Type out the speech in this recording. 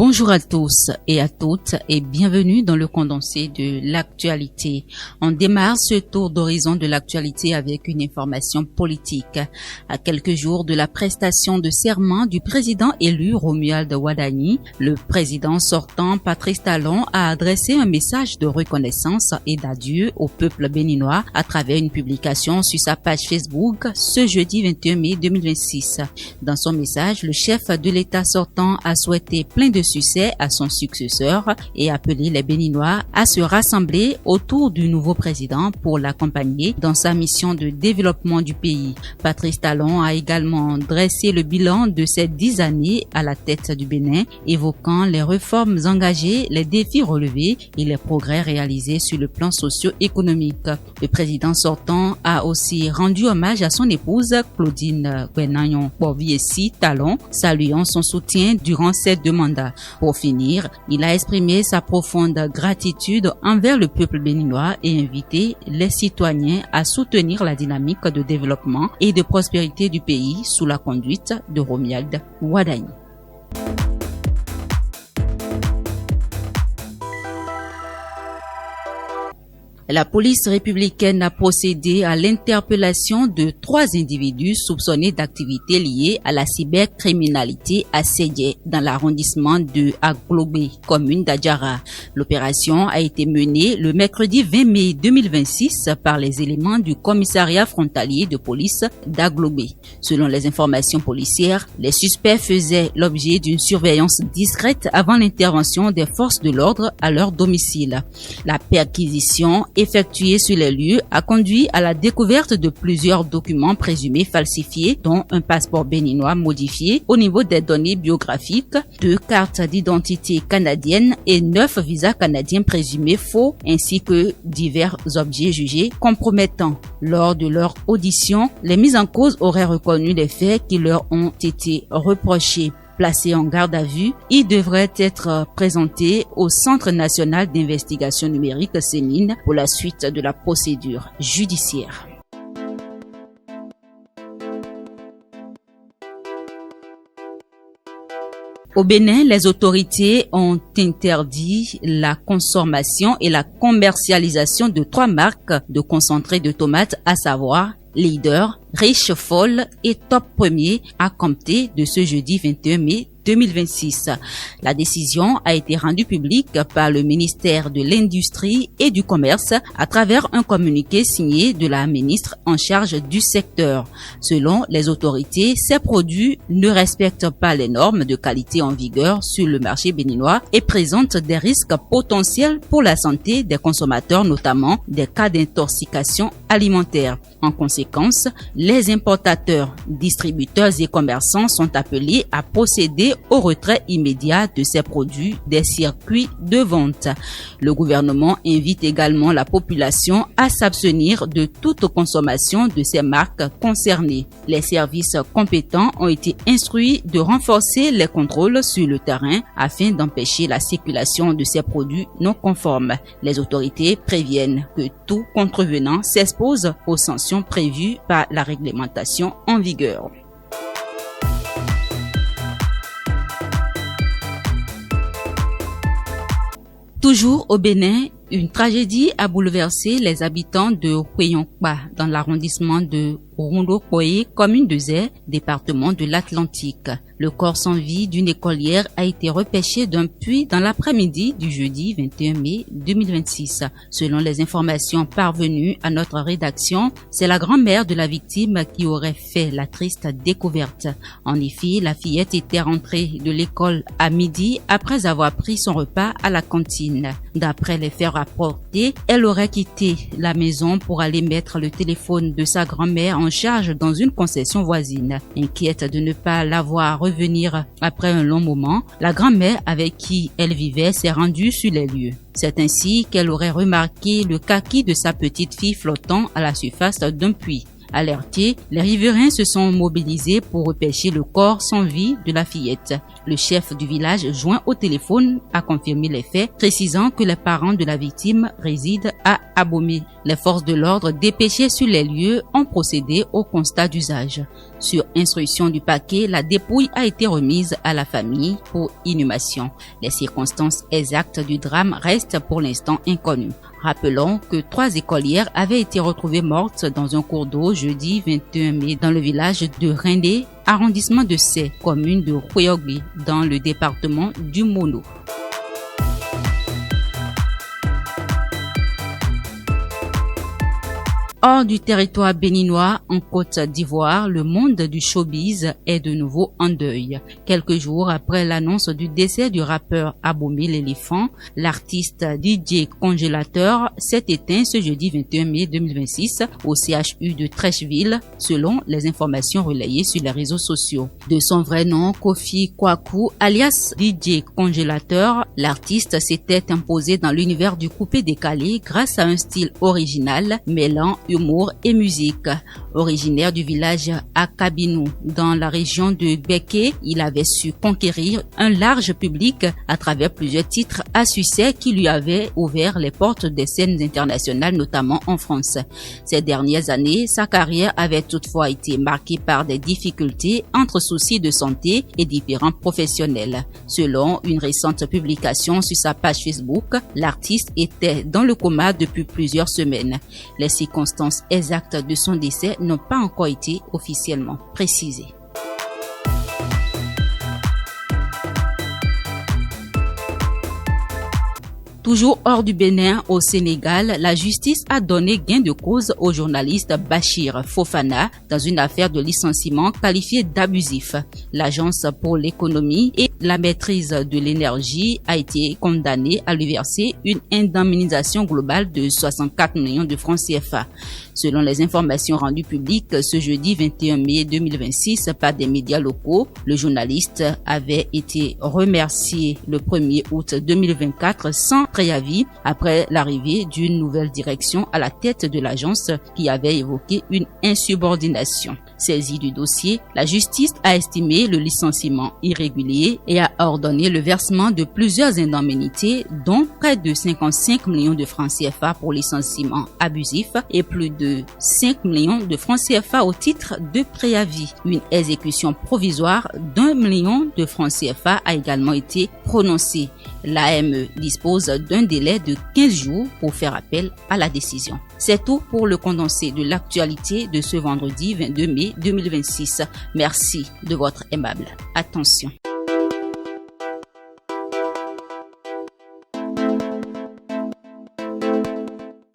Bonjour à tous et à toutes et bienvenue dans le condensé de l'actualité. On démarre ce tour d'horizon de l'actualité avec une information politique. À quelques jours de la prestation de serment du président élu Romuald Wadani, le président sortant Patrice Talon a adressé un message de reconnaissance et d'adieu au peuple béninois à travers une publication sur sa page Facebook ce jeudi 21 mai 2026. Dans son message, le chef de l'État sortant a souhaité plein de succès à son successeur et appelé les Béninois à se rassembler autour du nouveau président pour l'accompagner dans sa mission de développement du pays. Patrice Talon a également dressé le bilan de ces 10 années à la tête du Bénin, évoquant les réformes engagées, les défis relevés et les progrès réalisés sur le plan socio-économique. Le président sortant a aussi rendu hommage à son épouse Claudine Gwenagnon-Boviessi Talon, saluant son soutien durant ses 2 mandats. Pour finir, il a exprimé sa profonde gratitude envers le peuple béninois et invité les citoyens à soutenir la dynamique de développement et de prospérité du pays sous la conduite de Romuald Wadani. La police républicaine a procédé à l'interpellation de 3 individus soupçonnés d'activités liées à la cybercriminalité à Sédié, dans l'arrondissement de Aglobé, commune d'Adjara. L'opération a été menée le mercredi 20 mai 2026 par les éléments du commissariat frontalier de police d'Aglobé. Selon les informations policières, les suspects faisaient l'objet d'une surveillance discrète avant l'intervention des forces de l'ordre à leur domicile. La perquisition effectué sur les lieux a conduit à la découverte de plusieurs documents présumés falsifiés, dont un passeport béninois modifié au niveau des données biographiques, 2 cartes d'identité canadiennes et 9 visas canadiens présumés faux, ainsi que divers objets jugés compromettants. Lors de leur audition, les mis en cause auraient reconnu les faits qui leur ont été reprochés. Placés en garde à vue, ils devraient être présentés au Centre national d'investigation numérique CENIN pour la suite de la procédure judiciaire. Au Bénin, les autorités ont interdit la consommation et la commercialisation de 3 marques de concentré de tomates, à savoir Leader, Riche Folle et Top Premier, à compter de ce jeudi 21 mai 2026. La décision a été rendue publique par le ministère de l'Industrie et du Commerce à travers un communiqué signé de la ministre en charge du secteur. Selon les autorités, ces produits ne respectent pas les normes de qualité en vigueur sur le marché béninois et présentent des risques potentiels pour la santé des consommateurs, notamment des cas d'intoxication alimentaire. En conséquence, les importateurs, distributeurs et commerçants sont appelés à procéder au retrait immédiat de ces produits des circuits de vente. Le gouvernement invite également la population à s'abstenir de toute consommation de ces marques concernées. Les services compétents ont été instruits de renforcer les contrôles sur le terrain afin d'empêcher la circulation de ces produits non conformes. Les autorités préviennent que tout contrevenant s'expose aux sanctions prévues par la réglementation en vigueur. Toujours au Bénin, une tragédie a bouleversé les habitants de Hueyongpa dans l'arrondissement de Rondo-Koé, commune de Zé, département de l'Atlantique. Le corps sans vie d'une écolière a été repêché d'un puits dans l'après-midi du jeudi 21 mai 2026. Selon les informations parvenues à notre rédaction, c'est la grand-mère de la victime qui aurait fait la triste découverte. En effet, la fillette était rentrée de l'école à midi après avoir pris son repas à la cantine. D'après les faits rapportés, elle aurait quitté la maison pour aller mettre le téléphone de sa grand-mère en charge dans une concession voisine. Inquiète de ne pas la voir revenir après un long moment, la grand-mère avec qui elle vivait s'est rendue sur les lieux. C'est ainsi qu'elle aurait remarqué le kaki de sa petite fille flottant à la surface d'un puits. Alertés, les riverains se sont mobilisés pour repêcher le corps sans vie de la fillette. Le chef du village, joint au téléphone, a confirmé les faits, précisant que les parents de la victime résident à Abomey. Les forces de l'ordre dépêchées sur les lieux ont procédé au constat d'usage. Sur instruction du parquet, la dépouille a été remise à la famille pour inhumation. Les circonstances exactes du drame restent pour l'instant inconnues. Rappelons que 3 écolières avaient été retrouvées mortes dans un cours d'eau jeudi 21 mai dans le village de Rindé, arrondissement de Sé, commune de Rouéogli, dans le département du Mono. Hors du territoire béninois, en Côte d'Ivoire, le monde du showbiz est de nouveau en deuil. Quelques jours après l'annonce du décès du rappeur Aboumé l'éléphant, l'artiste DJ Congélateur s'est éteint ce jeudi 21 mai 2026 au CHU de Trècheville, selon les informations relayées sur les réseaux sociaux. De son vrai nom, Kofi Kwaku, alias DJ Congélateur, l'artiste s'était imposé dans l'univers du coupé-décalé grâce à un style original mêlant humour et musique. Originaire du village Akabinou, dans la région de Béké, il avait su conquérir un large public à travers plusieurs titres à succès qui lui avaient ouvert les portes des scènes internationales, notamment en France. Ces dernières années, sa carrière avait toutefois été marquée par des difficultés entre soucis de santé et différents professionnels. Selon une récente publication sur sa page Facebook, l'artiste était dans le coma depuis plusieurs semaines. Les circonstances exactes de son décès n'ont pas encore été officiellement précisées. Toujours hors du Bénin, au Sénégal, la justice a donné gain de cause au journaliste Bachir Fofana dans une affaire de licenciement qualifiée d'abusif. L'Agence pour l'économie et la maîtrise de l'énergie a été condamnée à lui verser une indemnisation globale de 64 millions de francs CFA. Selon les informations rendues publiques ce jeudi 21 mai 2026 par des médias locaux, le journaliste avait été remercié le 1er août 2024 sans préavis après l'arrivée d'une nouvelle direction à la tête de l'agence qui avait évoqué une insubordination. Saisie du dossier, la justice a estimé le licenciement irrégulier et a ordonné le versement de plusieurs indemnités, dont près de 55 millions de francs CFA pour licenciement abusif et plus de 5 millions de francs CFA au titre de préavis. Une exécution provisoire d'1 million de francs CFA a également été prononcée. L'AME dispose d'un délai de 15 jours pour faire appel à la décision. C'est tout pour le condensé de l'actualité de ce vendredi 22 mai 2026. Merci de votre aimable attention.